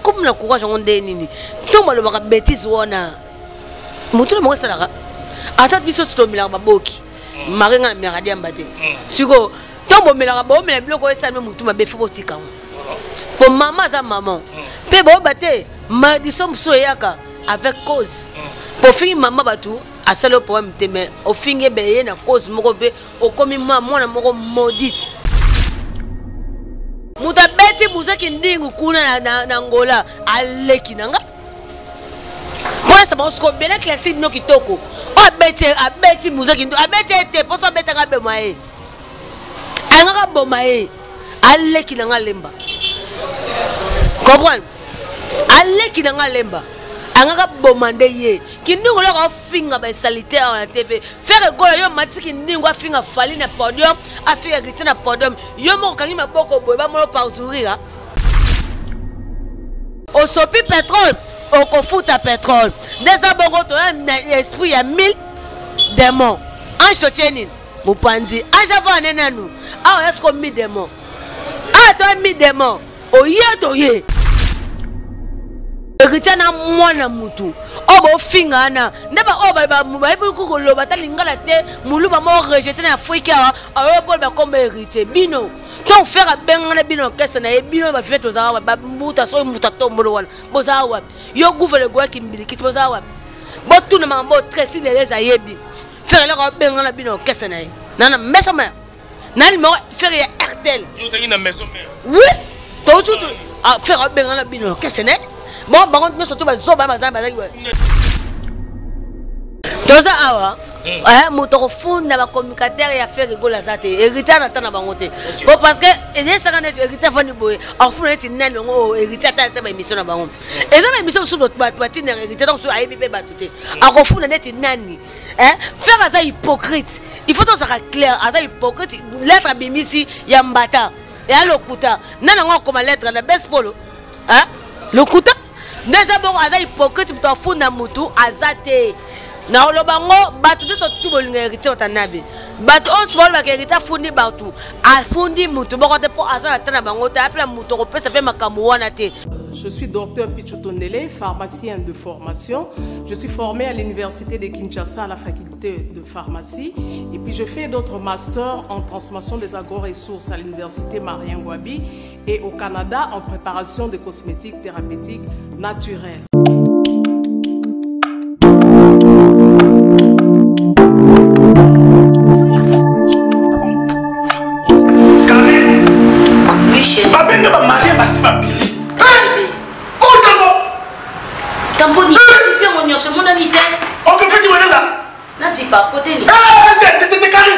comme la courage on dénini tout le monde bêtise wana mutu mo salaka ata biso to mila baboki marenga na miradi ambate siko tombo mila ba o mila biloko esana mutu mabefu botika pour maman za maman pe bo bate maladition so yaka avec cause pour finir maman batu asalo problème te mais au finir be na cause moko be o komi maman na moko maudite muta beti muzaki ndingu kuna na Angola aleki nanga moi ça pense que bela classique no kitoko o abeti muzaki ndu abeti ete poso beta nga be maye anga bomaye aleki nanga lemba comprendre aleki nanga lemba anga bomande ye kindingo lo ko finga ba salitaire na TV faire gola yo matiki ndingo afinga fali na podium afinga grité na podium yo mo kangi maboko boye ba mo pa sourire au sopi pétrole au kofuta pétrole des abongo to esprit ya 1000 démons ange to tieni mupanzi ange avant nenanu ah est-ce qu'on mi démons ah to mi démons o ye to ye Ritana mwana mutu obo finga na ndaba oba ba ibu ko loba talingala te muluba mo rejeter na Afrika ayo ba kombe hérité bino ton faire benga bino kesa na bino ba fait ozawa ba muta so muta tombolo wana bozawa yo gouverne gwa kimbiliki bozawa botu na mambo très si les ayebi faire la benga na bino kesa na nana mesoma nani mo faire ya RTL yo sangi na mesoma oui to tout faire benga na bino kesa na bon par contre surtout bazoba mazamba bazaki toza awa moto funda ba communicateur ya faire rigola zate héritier na tana bango te bon parce que et ça quand héritier fani boye en fou neti nelo ngo héritier ta ba émission na bango et ça ba émission sur d'autres bati na héritier donc sur ayebi pe batute akofuna neti nani faire ça hypocrite il faut tout ça clair ça hypocrite lettre bimisi ya mbata et à lokuta nana ngo comme lettre na best polo lokuta neza bon aza hypocrite mto afunda mutu azate na olobango batu biso tu bolinga héritier otanabe batu on se voit que héritier fundi batu afundi mutu boko te po aza tana bango te apela mutu ko pesa pe makambo wana te. Je suis docteur Pichotondele, pharmacien de formation. Je suis formé à l'université de Kinshasa à la faculté de pharmacie. Et puis je fais d'autres masters en transformation des agro-ressources à l'université Marien Ngouabi et au Canada en préparation de cosmétiques thérapeutiques naturelles. Oui, chérie. Tamponi, c'est bien mon c'est mon ami. Ok, fais-tu bonheur là? Non, c'est pas côté ni. T'es carré.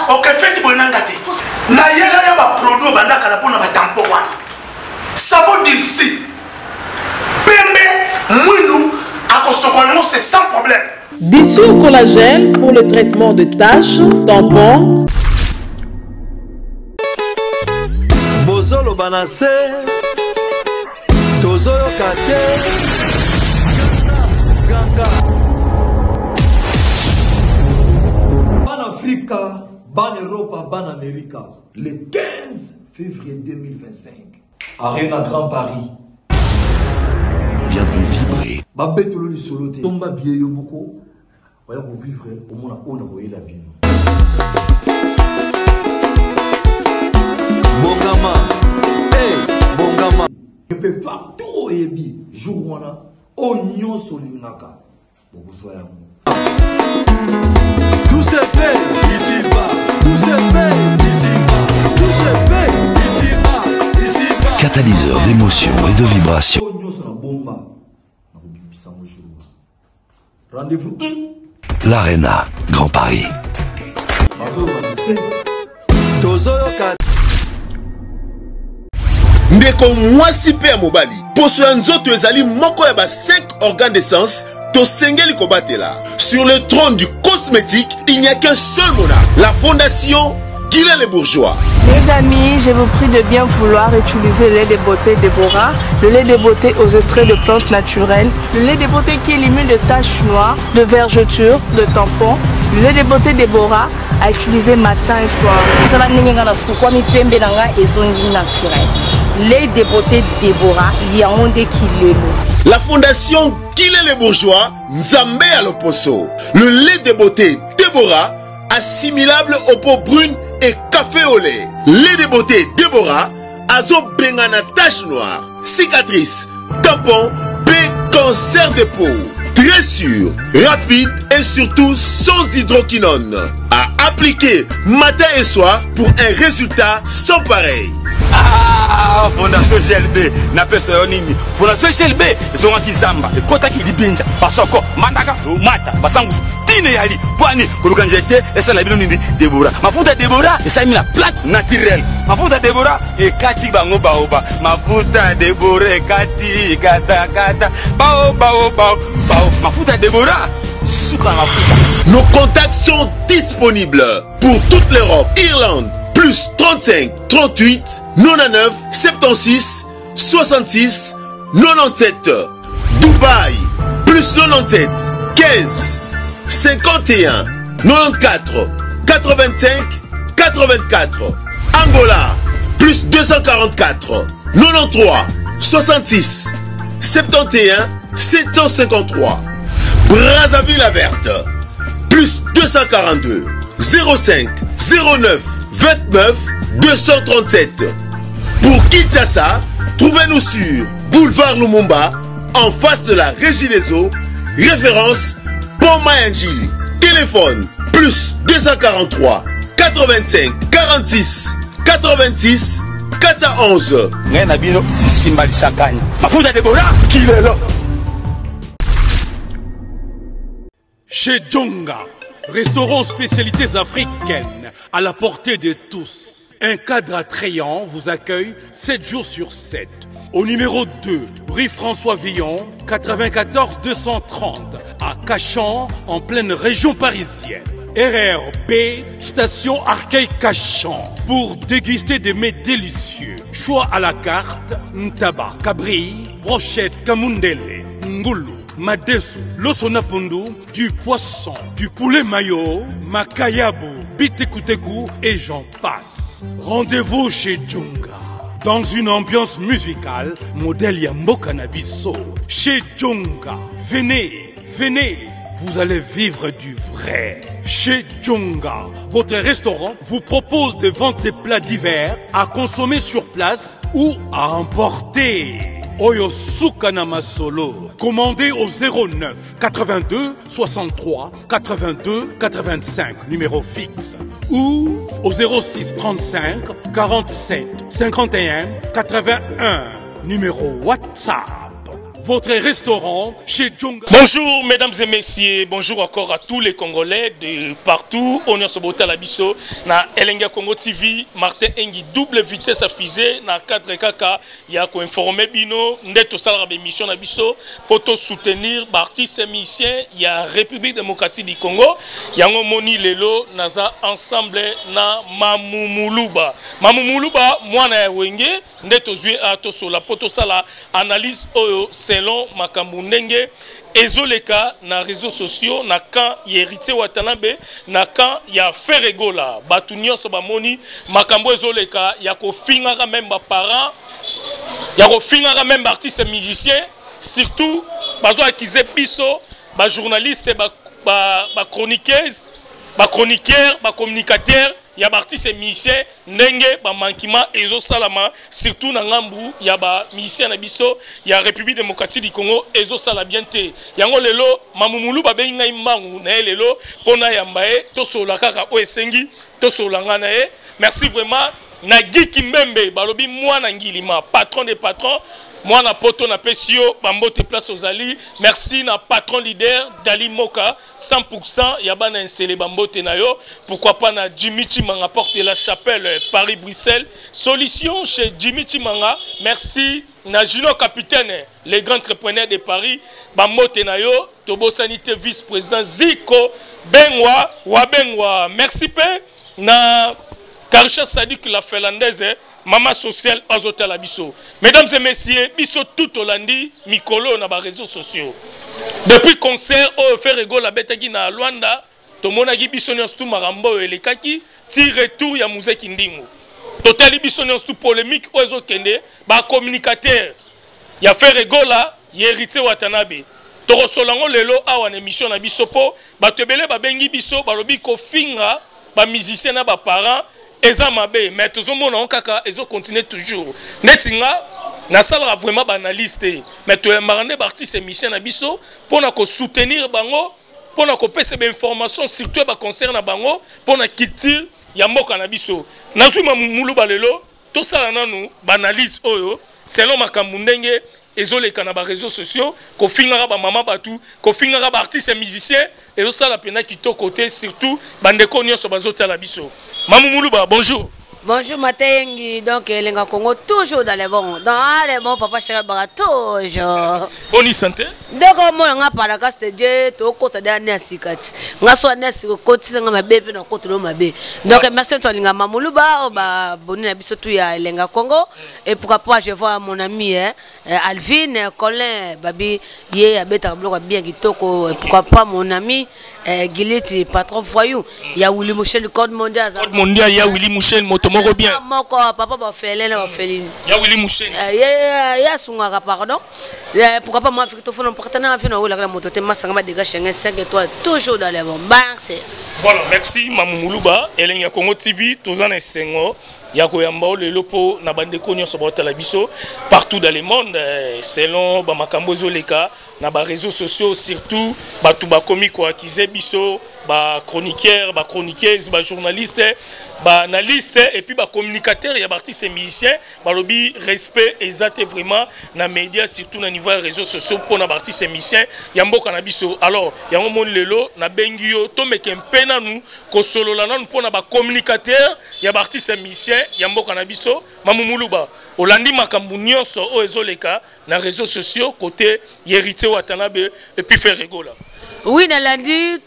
Ok, fais-tu bonheur là? Na yela ya ba produit banda kala pona ba tampon wana. Savon d'ilsi. Pembe, mounou, akosokono c'est sans problème. Dissous collagène pour le traitement de taches, tampons. Bozolo banase. Tozolo kate. Ban Afrique, ban Europe, ban Amérique, le 15 février 2025, Arena Grand Paris. Viendront vibrer. Babetolo le solo te. Tomba bien yo beaucoup. Voyons vous vivre au monde on a voyé la vie. Bongama. Hey, Bongama. Je peux pas tout ebi jour wana oignon solingaka. Beaucoup soyez. Tout se fait ici-bas. Tout se fait ici-bas. Tout se fait ici-bas. Ici-bas. Catalyseur d'émotions et de vibrations. Rendez-vous. L'Arena, Grand Paris. Ndeko mwasi pe ya mobali. Poso ya nzoto ezali moko ya ba 5 organes d'essence. Tosengeli kobatela. Sur le trône du cosmétique, il n'y a qu'un seul monarque. La fondation Guylaine Les Bourgeois. Mes amis, je vous prie de bien vouloir utiliser le lait de beauté Déborah, le lait de beauté aux extraits de plantes naturelles, le lait de beauté qui élimine les taches noires, de vergetures, de tampons, le lait de beauté Déborah à utiliser matin et soir. lait de beauté Déborah, Yaoundé Kilelo. La fondation Kilé les Bourgeois, Nzambe à l'Oposo. Le lait de beauté Déborah, assimilable aux peaux brunes et café au lait. Lait de beauté Déborah, azo bengana tache noire, cicatrice, tampon, cancer de peau. Très sûr, rapide et surtout sans hydroquinone. À appliquer matin et soir pour un résultat sans pareil. Ah, Fondation GLB, n'a pas ce nini. Fondation GLB, ils ont un kizamba. Et quand il dit binja, parce que mandaka, mata, basangus, tine yali, poani, kolukan jete, et ça la bino nini Déborah. Ma fouta Déborah, et ça mis la plate naturelle. Ma fouta Déborah, et kati bango baoba. Ma fouta Déborah, kati, kata, kata, bao, bao, bao, bao. Ma fouta Déborah, suka ma fouta. Nos contacts sont disponibles pour toute l'Europe, Irlande, plus 35 38 99 76 66 97. Dubaï, plus 97 15 51 94 85 84. Angola, plus 244 93 66 71 753. Brazzaville la Verte, plus 242 05 09 29 237. Pour Kinshasa, trouvez-nous sur Boulevard Lumumba, en face de la Régie des Eaux, référence Pont Mayangili. Téléphone plus 243 85 46 86 411. Nabino Simbali Sakani. Ma fouta Déborah, qui est là? Chez Djonga, restaurant spécialités africaines à la portée de tous. Un cadre attrayant vous accueille 7 jours sur 7. Au numéro 2, rue François Villon, 94 230, à Cachan, en pleine région parisienne. RRB, station Arcueil-Cachan, pour déguster des mets délicieux. Choix à la carte, ntaba, cabri, brochette, kamundele, ngoulou, madesu, losonapundu, du poisson, du poulet mayo, makayabu, bitekuteku et j'en passe. Rendez-vous chez Djonga, dans une ambiance musicale, modèle Yambo Cannabiso. Chez Djonga, venez, venez, vous allez vivre du vrai. Chez Djonga, votre restaurant vous propose de vendre des plats divers à consommer sur place ou à emporter. Oyo Sukana Masolo. Commandez au 09 82 63 82 85, numéro fixe. Ou au 06 35 47 51 81, numéro WhatsApp. Votre restaurant chez Djonga. Bonjour mesdames et messieurs, bonjour encore à tous les Congolais de partout. Honneur Sobota Labiso, na Elenga Congo TV, Martin Engi, double vitesse à fusée, na 4 kaka, ya ko informer bino, ndeto salra émission na biso, poto soutenir artistes et musiciens, ya République démocratique du Congo, yango moni lelo, naza ensemble na Mamumuluba. Mamumuluba, mwana ya wenge, ndeto zui ato so la poto sala analyse oyo selon makambo ndenge ezoleka na réseaux sociaux na kan yeritier Watanabe na kan ya Ferregola batu nyonso bamoni makambo ezoleka ya kofingaka même ba parents ya kofingaka même artistes et musiciens surtout bazo akize biso ba journalistes ba chroniqueuses ba chroniqueurs ba communicateurs ya ba artistes et musiciens ndenge ba mankima ezo salama surtout na ngambu ya ba musiciens na biso ya République démocratique du Congo ezo sala bien te yango lelo Mamumulu ba benga imbangu na lelo pona yamba e to sola kaka o esengi to sola ngana e merci vraiment na Giki Mbembe balobi mwana ngilima patron des patrons moi na poto na pesio bambote place aux ali merci na patron leader Dali Moka 100% yabana insele bambote na yo pourquoi pas na Jimmy Chimanga porte de la chapelle Paris Bruxelles solution chez Jimmy Chimanga merci na Juno Capitaine les grands entrepreneurs de Paris bambote na yo Tobo Sanité vice-président Ziko Benwa Wabengwa merci pe na Karisha Sadik la Finlandaise Mama sociale Azotala Biso. Mesdames et messieurs, Biso tout Holandi, Mikolo na ba réseaux sociaux. Depuis concert au Ferrego la betaki na Luanda, to monaki biso nyos tout marambo elekaki, ti retour ya Muzeki Ndingo. total biso nyonso tout polémique ozo kende ba communicateur ya faire gola yerité Watanabe toro solango lelo awa na émission na biso po batebele ba bengi biso ba lobi ko finga ba musicien na ba parents eza mabe mais tozomona okaka ezo continuer toujours netinga na sala vraiment ba analyste mais to embarande ba artiste musicien na biso pona ko soutenir bango pona ko pesa ba information surtout ba concert na bango pona culture ya mboka na biso nazwi mamulu balelo to sala nanu ba analyse oyo selon makambo ndenge ezoleka na ba réseaux sociaux ko fingaka ba mama batu ko fingaka ba artiste musicien et ça la pena kitoko côté surtout bandeko nyonso bazotala biso mamulu ba bonjour. Bonjour Matengi, donc Lenga Congo toujours dans les bons. Dans les bons, papa Chéri Baga toujours. Bonne santé. Donc moi on a parlé de ce Dieu, to côté dernier sikati. Nga so nesi ko côté nga mabe pe na côté lo mabe. Donc merci toi Lenga Mamuluba ba boni na biso tout ya Lenga Congo et pourquoi pas je vois mon ami Alvin Colin Babi ye abeta bloc bien kitoko et pourquoi pas mon ami Giliti patron voyou. Il y a Willy Mouchel code mondial. Code mondial il y a Willy Mouchel moko bien. Moko papa ba fele na ba fele. Ya Willy Mouchel. Ya sunga pardon. Pourquoi pas moi Afrique to fona partenaire avec nous la moto te masanga ba dégage 5 étoiles toujours dans les bons. Voilà, merci Mamumuluba Elenga Congo TV tozana sengo. Yako yamba lelo po na bandeko nyonso botala biso partout dans le monde selon ba makambo zoleka na ba réseaux sociaux surtout batu ba comique ko akize biso ba chroniqueur ba chroniqueuse ba journaliste ba analyste et puis ba communicateur ya artiste musicien ba lobi respect exact vraiment na média surtout na niveau réseaux sociaux pour na artiste musicien ya mboka na biso alors yango mon lelo na bengi yo to meke mpena nu ko solo la non pour na ba communicateur ya artiste musicien ya mboka na biso Mamumuluba olandi makambu nyonso o ezoleka na réseaux sociaux côté Yerité Watanabe et puis faire rigola. Oui, na lundi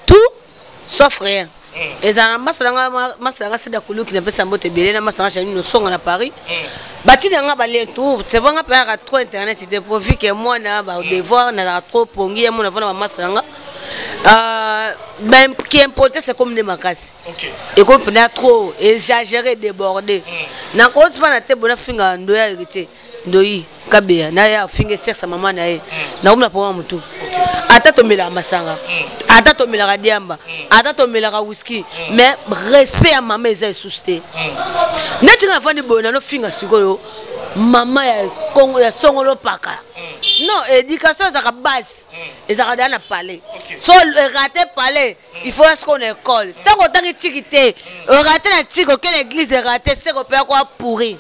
tout sauf rien. Et ça masanga c'est da kulu qui ne peut s'emboter belé na masanga chez nous songa na Paris. Bati nga balé tout, c'est vraiment pas trop internet de profit que moi na ba devoir na trop pongi moi na vona masanga. Ben qui importe c'est comme des makasi. OK. Et comme on a trop exagéré débordé. Na ko fa na te bona finga ndo ya hérité. Ndoi kabea na ya finge sexe mama na ye. Na umna po mutu. Ata tomela masanga. Ata tomela radiamba. Ata tomela whisky. Mais respect à maman est susté. Neti na fandi bona no finga sikoyo. Mama ya Congo ya songolo paka. Non, éducation ça ka base. Et ça ka na parler. So rater parler, il faut est-ce qu'on école. Tant qu'on est chiquité, rater la chico que l'église est ratée, c'est qu'on peut quoi pourri.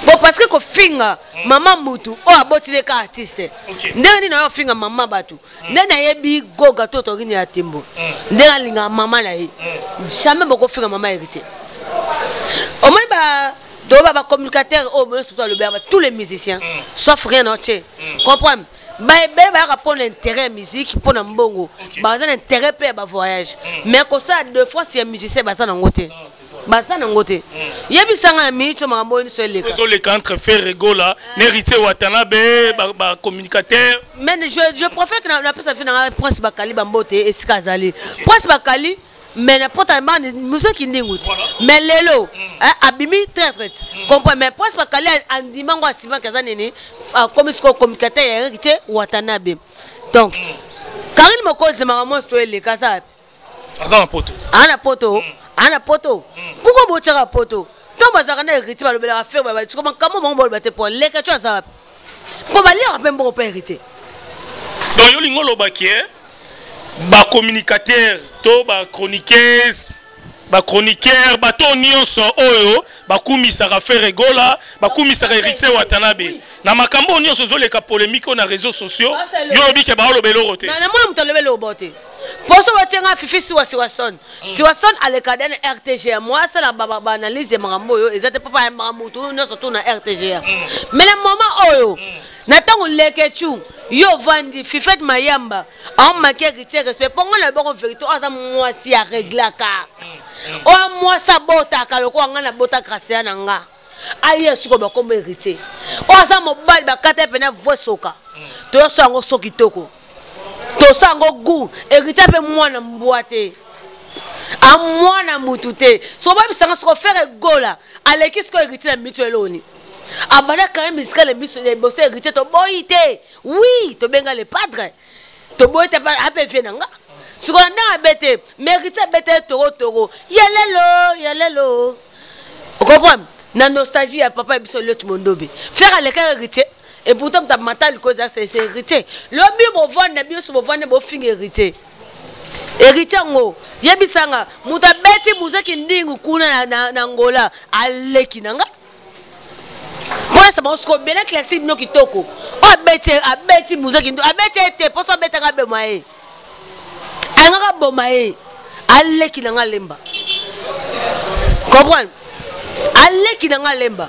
Bon parce que ko finga maman mutu o aboti les artiste. Ndeni na finga maman batu. Ndena yebi goga toto ngini ya timbo. Ndena linga maman la yi. Jamais boko finga maman hérité. Au moins ba ba communicateur au moins surtout le berba tous les musiciens sauf rien entier. Comprends? Ba pour l'intérêt musique pour na mbongo. Ba za intérêt pe ba voyage. Mais comme ça deux fois si un musicien ba ça na ngote. Basa nangote. Yebi sanga mi to makambo ni so leka. So leka entre faire rigola, Yerité Watanabe, ba communicateur. Mais je préfère que na pesa fi na Prince Bakali bambote et sikazali. Prince Bakali mais n'importe quel musique qui n'écoute. Mais lelo abimi très très. Comprends mais Prince Bakali en dimango asima kazanene comme ce communicateur Yerité Watanabe. Donc Karine Mokoze makambo so leka ça. Azana poto. Ana poto. Ana poto. Pourquoi bochara poto? Tomba zakana hérité ba lobela faire ba comment comment mo bate pour les que tu as pour ba lire même bon pas hérité. Donc yo lingo lobaki ba communicateur to ba chroniqueuse ba chroniqueur ba to nyonso oyo ba kumisa ka faire rigola ba kumisa ka Yerité Watanabe na makambo nyonso zo leka polémique na réseaux sociaux yo lobi ke ba lobelo roté na moi muto lobelo boté poso watenga fifi siwason siwason alekadene RTG moi ça la baba analyse makambo yo ezate papa makambo to nyonso to na RTG mais le moment oyo na tango lekechu yo vandi fifet mayamba en maquet respect pongo na bon vérité aza moi si a réglaka o moi sa bota ka loko nga na bota gracia na nga aye suko ba comme hérité o aza mobali ba kata pena vosoka to sango sokitoko to sango gu hérité pe mwana mbwate à moi na mutute so ba bisanga so faire gola aleki sko héritier na mitu eloni abana quand même bisika le biso de bosser héritier to boyité oui to benga le padre to boyité ba ape venanga siko na bete mais héritier bete toro yalelo on comprend na nostalgie ya papa biso le tout mondobe faire aleki héritier et pourtant ta mental cause c'est héritier le bi bo vendre biso bo vendre bo fingi héritier héritier ngo yebisanga muta beti muzaki ndingu kuna na Angola aleki nanga moi ça m'a bela classique no kitoko o abeti muzaki ndingu abeti ete poso betanga be moye anga bomaye aleki nanga lemba comprendre aleki nanga lemba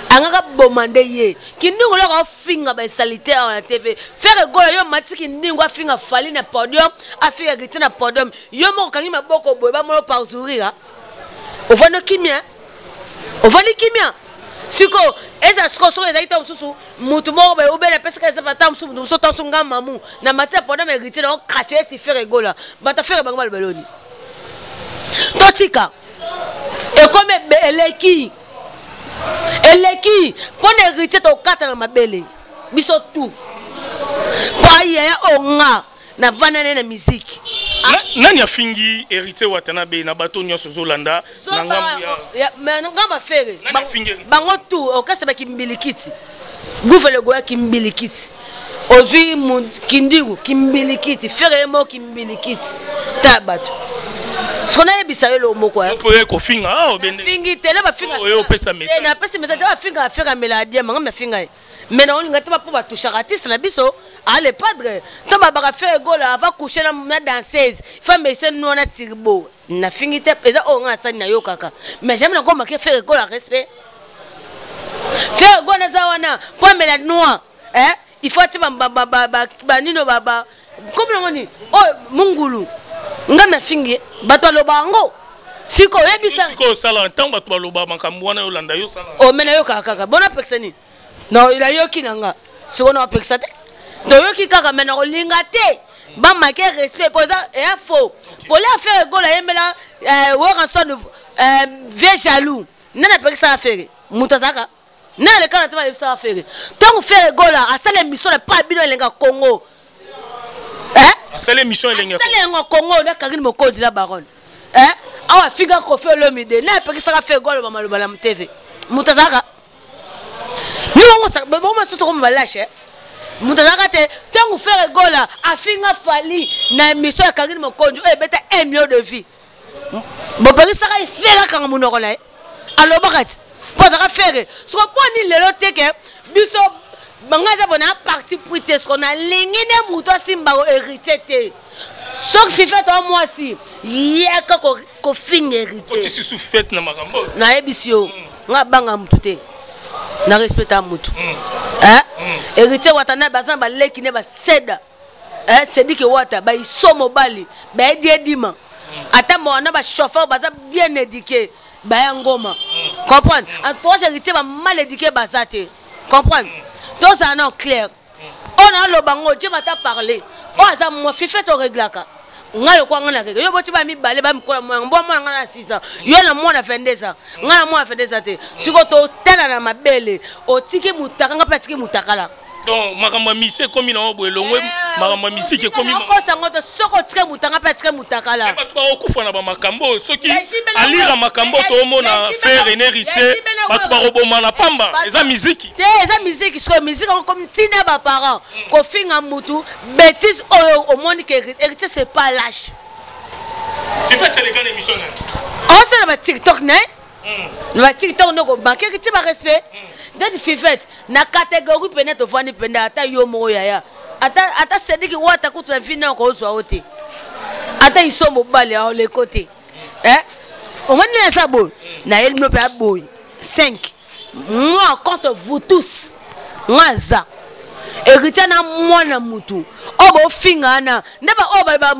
anga bomande ye kindingo lo finga ba salitaire na TV faire gola yo matiki ndingo afinga fali na podium afinga giti na podium yo mo kangi maboko boye ba mo par sourire ovano kimia siko eza siko eza ita mususu mutu mo ba obela pesika eza pata mususu so tansu ngama mamu na matia podium ya giti na cracher si faire gola bata faire bango baloni totika e comme eleki pone héritier to kata na mabele biso tout pa ya onga na vanane na musique nani afingi héritier watana be na bato nyonso zolanda na ngambu ya ngamba fere bango tout okase ba kimbilikiti gouvele goya kimbilikiti ozui kindigu kimbilikiti fere mo kimbilikiti tabato sona ebisa yelo moko ya poye ko finga obende fingi tele ba finga oyo pesa message na pesa message ba finga afeka meladia manga na finga mais na olinga teba po ba toucher artiste na biso ale padre to ba ba faire gola va coucher na danseuse femme ese no na tirbo na fingi te eza onga sani na yo kaka mais jamais na koma ke faire gola respect faire gola za wana po mela noir il faut te ba nino baba comme ngoni oh mungulu ngana fingi bato lobango siko yebisa siko sala ntango bato baloba makambo wana yolanda yo sala o mena yo kaka bona pexeni no ila yoki nanga siko na pexate to yoki kaka mena olinga te ba marquer respect pour ça et faux pour les faire gola yemela Warrenson vieux jaloux nana pexa faire mutazaka na le kana teba yebisa faire tant faire gola asala mission pas bino lenga Congo c'est l'émission elenga Congo na kagini mokonzi la baronne awa figa ko fe lomide na pe kisaka fe golo mama lobala mtv mutazaka ni ngo sa bo ma soto ko malache mutazaka te tangu faire gola afinga fali na émission ya kagini mokonzi e beta 1 million de vie bo pe kisaka fela kanga munoko na alobakati po zaka faire so ko ni lelo teke biso bangaza bona parti prité ce qu'on a lingine muto simba héritier te sok fifa to moi si yaka ko finga héritieroti si soufete na makambo na ebisio nga banga mutu te na respecta mutu héritier watana bazan ba leki ne ba seda sedi ke wata ba isomo bali ba edima ata mona ba chauffeur bazan bien éduqué ba ya ngoma comprendre en toi héritier ba mal éduqué bazate comprendre. Donc ça non clair. On a le bango, Dieu va t'a parlé. On a ça moi fait au réglaka. On a le quoi on a réglé. Yo boti ba mi balé ba mi ko moi na 6 ans. Yo na moi na 22 ans. Nga moi fait des até. Siko to tela na mabele. O tiki mutaka nga patiki mutakala. Donc makamba mise komi na obwelongwe makamba mise ke komi ko sango to soko tike mutanga patike mutakala. Ba to okufa na ba makambo soki alira makambo to mona faire un héritier ba to ba roboma na pamba eza musique. Te eza musique so musique comme tina ba parents ko finga mutu bêtise au monde que héritier c'est pas lâche. Tu fais les grandes émissions là. On sait na TikTok né? Na TikTok no ko banque que tu vas respect. Dès fifette na catégorie peut-être vani penda ata yo mo yaya ata sediki wata kutu na vina ko zo ote ata isombo bale a le côté on va na ça bon na elle me pas boy 5 moi contre vous tous ngaza héritier na mwana mutu obo finga na ndaba oba ba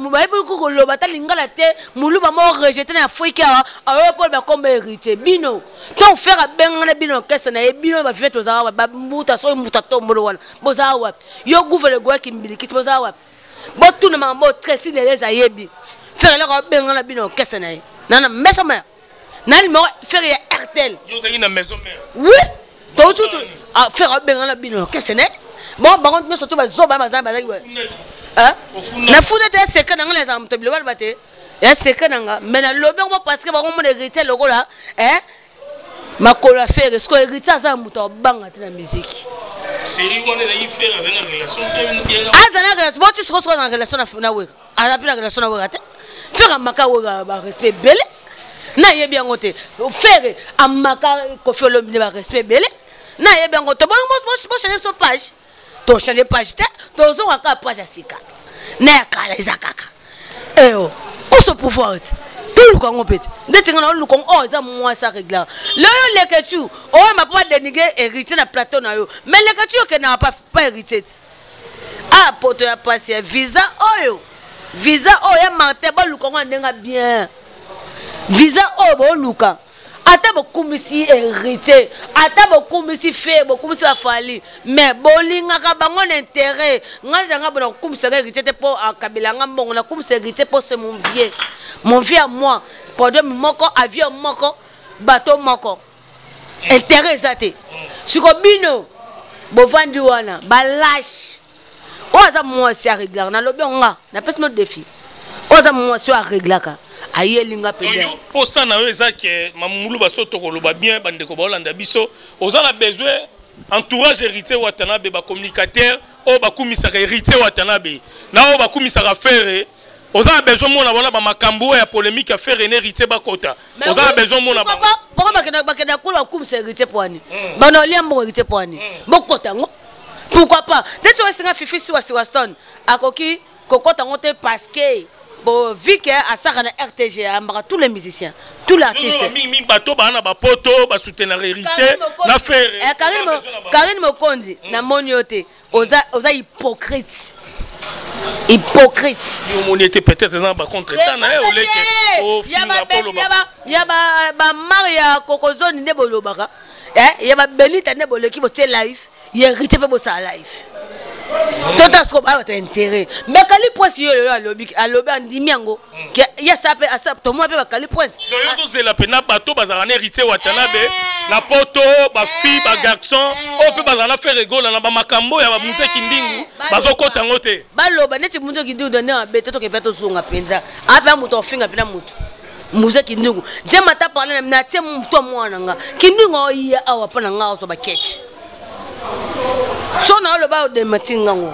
ko loba ta lingala te muluba mo rejeter na Afrika ayo Paul ba comme héritier bino ton faire bengana bino kesa na bino ba fete za ba muta so muta to molo wala boza wa yo gouverne go kimbilikiti boza wa bo tuna mambo tresi de les ayebi faire la bengana bino kesa na nana maison mère na numéro faire ya RTL yo zaki na maison mère oui to tout a faire benga na bino qu'est-ce n'est bon bango mais surtout ba zoba bazan bazaki hein na funa te secret nanga les am tebile ba bate ya secret nanga mais na lobi ngo parce que bango mo héritier lokola makolo affaire est-ce que héritier ça muto banga te na musique série on est faire avec une relation azana relation bon tu seras dans relation na weka ala pina relation na weka faire maka weka ba respect belé na ye bien ngote faire amaka ko fait le ba respect belé na ye bien ngote bon changer son page to changer page to zo aka page asika na ya kala izakaka eo ko so pouvoir tout le Congo peut ndeti ngana le Congo oh ça moi ça régler le leketu oh ma pas dénigrer héritier na plateau na yo mais leketu que n'a pas hérité ah poto ya passer visa oyo ya marté ba le Congo ndenga bien visa oyo bo luka ata bokumisi hérité ata bokumisi fait bokumisi afali mais bolinga ka bango l'intérêt nganja nga bona kumisa hérité te po akabila nga mbongo na kumisa hérité po c'est mon vieux à moi pendant moko avion moko bateau moko intérêt zate siko bino bovandi wana ba lâche oza moi c'est à régler na lobi nga na pèse notre défi oza moi c'est à régler ka ayelinga pende pour ça na eza que mamulu basoto koloba bien bande ko bolanda biso oza na besoin entourage héritier watanabe ba communicateur o ba kumisaka héritier watanabe na o ba kumisaka faire oza na besoin mona bona ba makambo ya polémique à faire René héritier bakota oza na besoin mona ba pourquoi bakena kula kumisa héritier poani bana liambo héritier poani bokota ngo pourquoi pas dès que singa fifi si Waston akoki kokota ngote parce que bon, vu que à ça on RTG, à tous les musiciens, tous les artistes. Mi bateau, bana ba poto, ba soutenir héritier, na faire. Karine Mokondi, na moniote, oza hypocrite. Hypocrite. On était peut-être dans ba contre temps na o leke. O ya ba Maria Kokozoni ne bolobaka. Ya ba Belita ne boleki bo tie live, ya héritier pe bo sa live. Tout à ce qu'on a intérêt. Mais quand les points si à lobby andimiango, il y a ça à ça. Tout le monde peut pas les points. Donc c'est la peine bateau bazar héritier watanabe, la poto, ba fille, ba garçon, on peut bazar faire rigolo na ba makambo ya ba musique kindingu, bazoko tangote. Baloba neti munzo kindingu donner un bête to ke peto sunga penza. Apa muto finga pena mutu. Musique kindingu. Jema ta parler na tie muto mwana nga. Kindingu iya awa pana nga so ba catch. So na lo ba de matingango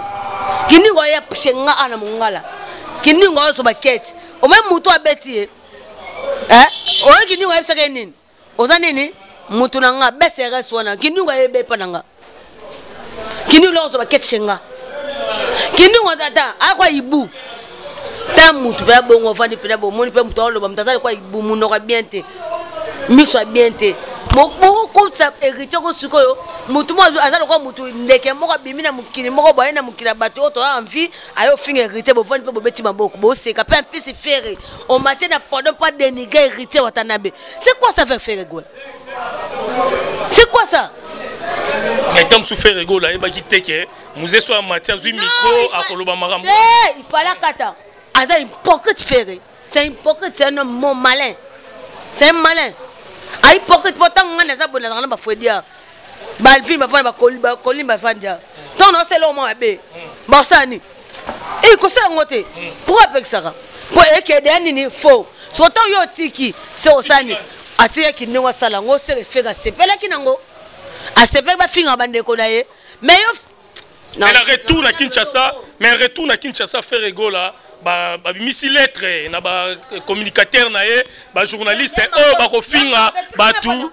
kini ngo ya pshenga ana mungala kini ngo so ba catch o me mutu abeti o kini ngo yesa kenini oza nini mutu na nga besere sona kini ngo yebe pananga kini lo so ba catch nga kini ngo tata akwa ibu ta mutu ba bongo fani pena bo moni pe mutu lo ba mtazali kwa ibu muno ka biente miso biente moko ko sa héritier ko sukoyo mutu mo azalo ko mutu ndeke moko bimina mukini moko boye na mukila bato to envie ayo finga héritier bo vandi pe bo beti maboko bo seka pe fils faire on matin na pendant pas dénigrer héritier watanabe c'est quoi ça fait faire rigole c'est quoi ça mais tant souffrir rigole là et ba kiteke musée soit matière du micro à koloba marambo il fallait kata aza hypocrite faire c'est hypocrite c'est un homme malin c'est un malin a hypocrite pourtant on a ça bon dans ba fodia ba film ba fana ba kolimba fanja donc non c'est l'homme abe ba sani et ko ça ngote pour avec ça pour que des nini faux surtout yo tiki c'est osani atie ki ni wasala ngo se refera sepela kinango a sepela ba finga bande ko na ye mais yo mais la retour à Kinshasa mais retour à Kinshasa fait rigola ba misi lettre na ba communicateur na ye ba journaliste oh ba ko finga ba tout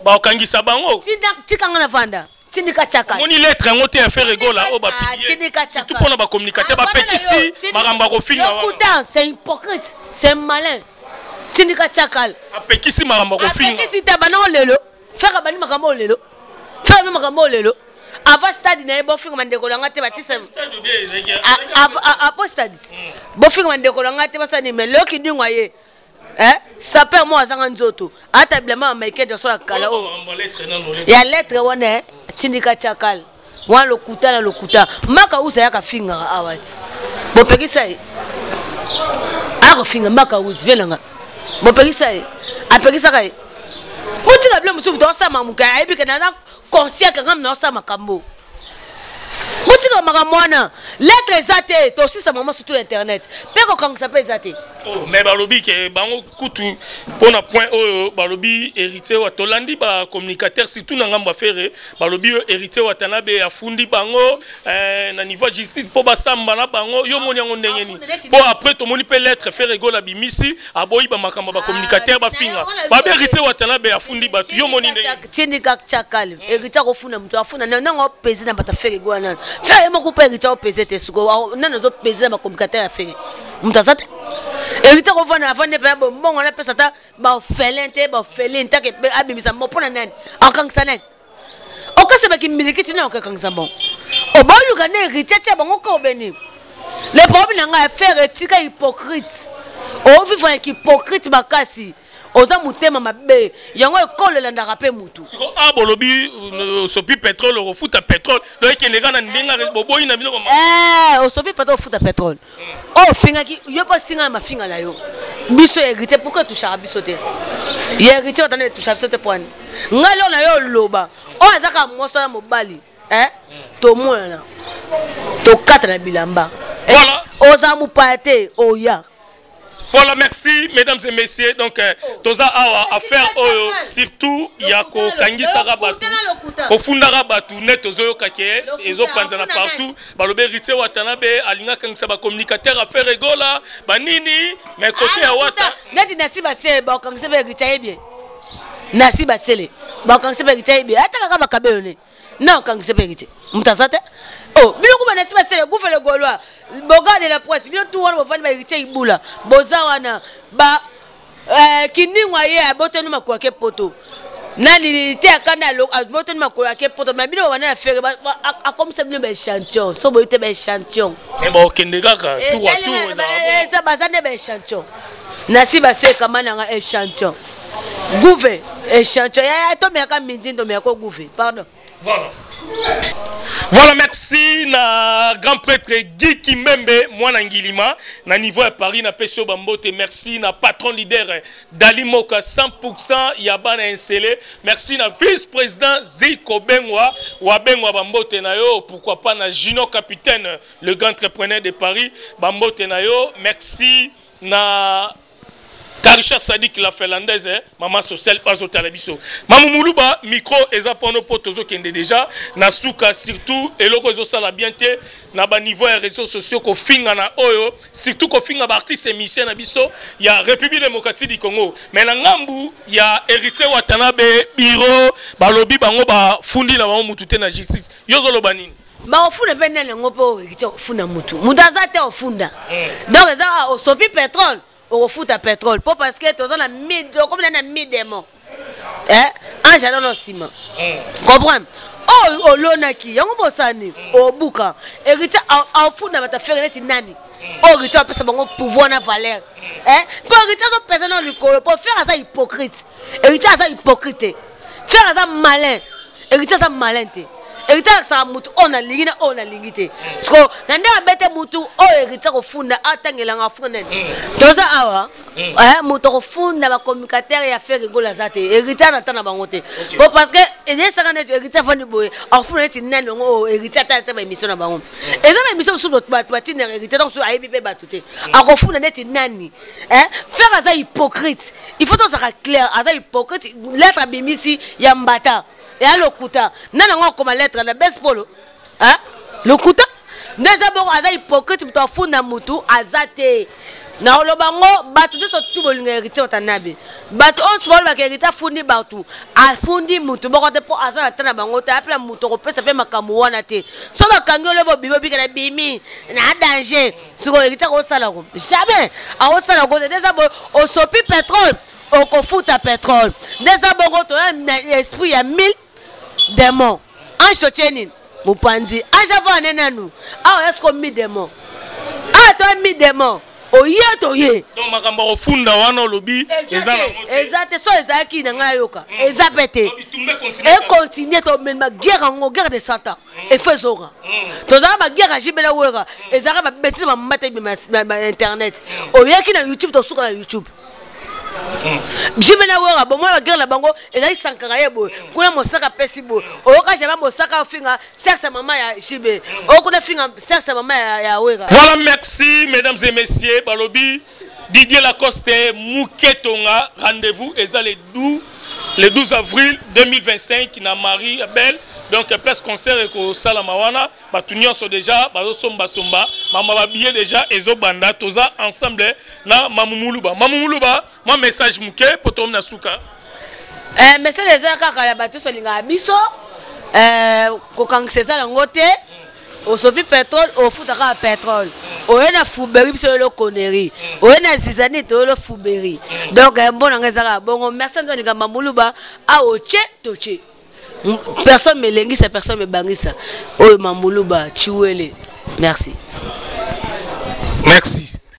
ba kangisa bango tikanga na vanda tindika chaka moni lettre ngote ya faire rigola oh ba publier c'est tout pour na ba communicateur ba petisi maramba ko finga c'est hypocrite c'est malin tindika chakal a petisi maramba ko finga petisi tabana lelo faire bani makambo lelo faire makambo lelo avant stade na bo finga mandeko langa te batisa avant stade bo finga mandeko langa te basani mais loki ndingwa ye ça perd moi azanga nzoto atablement maike de so kala o ya lettre wana tindika chakal wa lokuta na lokuta maka uza yaka finga awati bo pekisa ye ako finga maka uza venanga Bon périssa e. A périssa ka e. Muti ka bile musu to sa mamuka e bi kana na conscient ka ngam na sa makambo. Muti ka makamwana. Lettre ezate to aussi sa maman sur tout internet. Peko quand ça peut ezate. Oh, mais balobi ke bango kutu pona point o balobi héritier wa tolandi ba communicateur surtout na ngamba fere balobi héritier wa tanabe afundi bango na niveau justice po ba samba na bango yo moni ngo ndenge ni po après to moni pe lettre fere gola bimisi aboyi ba makamba ba communicateur ba finga ba héritier wa tanabe afundi ba yo moni ndenge tindi ka chakali héritier ko funa mtu afuna na ngo pesi na bata fere gola na fere mo ko pe héritier o pesi te suko na zo pesi na ba communicateur fere mutazate héritier ko vana avane pe bongo na pesa ta ba felente ba felente ke abimisa mo pona nani akangisa nani okase ba kimiliki tina okangisa bon obolu ka ne héritier cha bongo ko beni le problème nga faire tika hypocrite o vivre avec hypocrite bakasi oza mutema mabe yango ekole la ndarape mutu siko abolobi sopi pétrole refuta pétrole donc kenega na ndinga boboyi na biloko osopi pétrole refuta pétrole oh finga ki yo pas singa ma finga la yo biso hérité pourquoi toucher biso te hérité otane toucher biso te point ngalo na yo loba o azaka moso mobali to mona to kata na bilamba voilà oza mupate oya. Voilà, merci mesdames et messieurs. Donc, toza awa affaire surtout yako kangi sarabatu, kofundara batu net tozo kake, ezo panzana partout. Balobe rite watanabe alinga kangi saba communicateur affaire egola, banini, mais côté ya wata. Neti nasiba se ba kangi saba rite bien. Nasiba sele, ba kangi saba rite bien. Ata kaka bakabelone. Non kangi saba rite. Mutazate? Oh, biloko ba nasiba sele gouverner golwa. Boga de la presse, bien tout on va faire héritier ibula. Bozawana ba kiningwa ye abote no makwake poto. Nani te akana lo abote no makwake poto, mais bino wana faire a comme ça bien be échantillon. So boite be échantillon. Mais bon kendega ka tout à tout ça bazane be échantillon. Nasiba se kama na échantillon. Gouve échantillon. Ya to me ka mindi to me ko gouve. Pardon. Voilà. Voilà, merci na grand prêtre Guy Kimembe Mwana Ngilima na niveau à Paris na Peso Bambote, merci na patron leader Dali Moka 100% Yabana Insele, merci na vice-président Ziko Bengwa Wabengwa Bambote na yo, pourquoi pas na Gino Capitaine le grand entrepreneur de Paris Bambote na yo, merci na Karisha Sadik la finlandaise, maman sociale pas au télévision. Maman Moulouba, micro eza pono potozo kende déjà, na souka surtout, et loko zo sala bienté, na ba niveau et réseaux sociaux ko finga na oyo, surtout ko finga ba artiste émission na biso, ya République démocratique du Congo. Mais na ngambu, ya héritier Watanabe, Biro, balobi bango ba fundi na bango mutute na justice. Yozo lo banini. Ba ofuna bende ngopo héritier ofuna mutu. Mutazate ofunda. Donc eza osopi pétrole. Au foot à pétrole, pas parce que tu as un mid, comme un mid-démon. Un jalon au ciment. Comprends? Oh, l'onaki, y'a un bon sani, au boucan. Héritier, au foot, n'a pas fait rien, nani. Oh, héritier, peut savoir pouvoir na valeur. Pour héritier, son personnel du corps, pour faire ça hypocrite. Héritier, ça hypocrite. Faire ça malin. Héritier, ça malin. Héritier, ça mutu, on a ligné, on a ligné. Parce que, nande abete mutu, oh, héritier, au fond, atangela nga fond. Toza awa, mutu au fond, na ba communicateur ya faire rigola zate. Héritier, n'entend ba ngote. Bon, parce que, et ça, quand héritier fond boy, au fond, c'est nani, oh, héritier, t'as ba émission na ba ngote. Et ça, ba émission sur notre batine, héritier, donc sur AIBP batute. Au fond, c'est nani. Faire ça hypocrite. Il faut que ça soit clair, ça hypocrite. Lettre bimisi, yambata. Et à l'okuta, nana comme lettre la best polo, hein? L'okuta, n'est-ce pas aza hypocrite pour funda mutu azate. Na olobango batu de sotu bolinga héritier otanabe. Batu on se voit ba héritier fundi batu. A fundi mutu boko te po aza na tana bango te apela mutu ko pesa pe makamu wana te. So ba kangolo bo bibo bika na bimi na danger. Siko héritier ko sala ko. Jamais. A o sala ko déjà bo o sopi pétrole. O ko futa pétrole. Déjà bongo to esprit ya 1000 démons. Ange Tochénin, Moupanzi, Ange avant Nenanu. Ah, est-ce qu'on met démons? Ah, toi, mis démons. Oh, yé, to yé. Donc, ma cambo funda wana lobby. Exact, so ezaki na yoka. Ezapete. Et continue to men ma guerre en guerre de 100 ans. Et faisora. To za ma guerre jibela wera. Ezara ba bêtise ma mata ma internet. Oh, yaki na YouTube to suka na YouTube. jivena wora bon moi guerre la bango ezali sankara yebo kuna mosaka pesi bo oka jama mosaka finga sexe maman ya jibe okuna finga sexe maman ya wera. Voilà, merci mesdames et messieurs balobi Didier Lacoste Mouketonga, rendez-vous est le 12 avril 2025 na Marie Abel. Donc presque concert et ko salamawana batunion sont déjà bazo somba mama babié déjà ezo banda toza ensemble na mamumuluba moi message muke potom na suka message ezaka kaka ya bato solinga biso ko kangseza na ngote au sopi pétrole au futaka pétrole oye na fuberi biso le connerie oye na zizani to le fuberi donc bon ngezaka bongo merci ndonga mamuluba a oche toche. Personne me lengisa, personne me bangisa. Oh Mamuluba, Chiwele. Merci. Merci.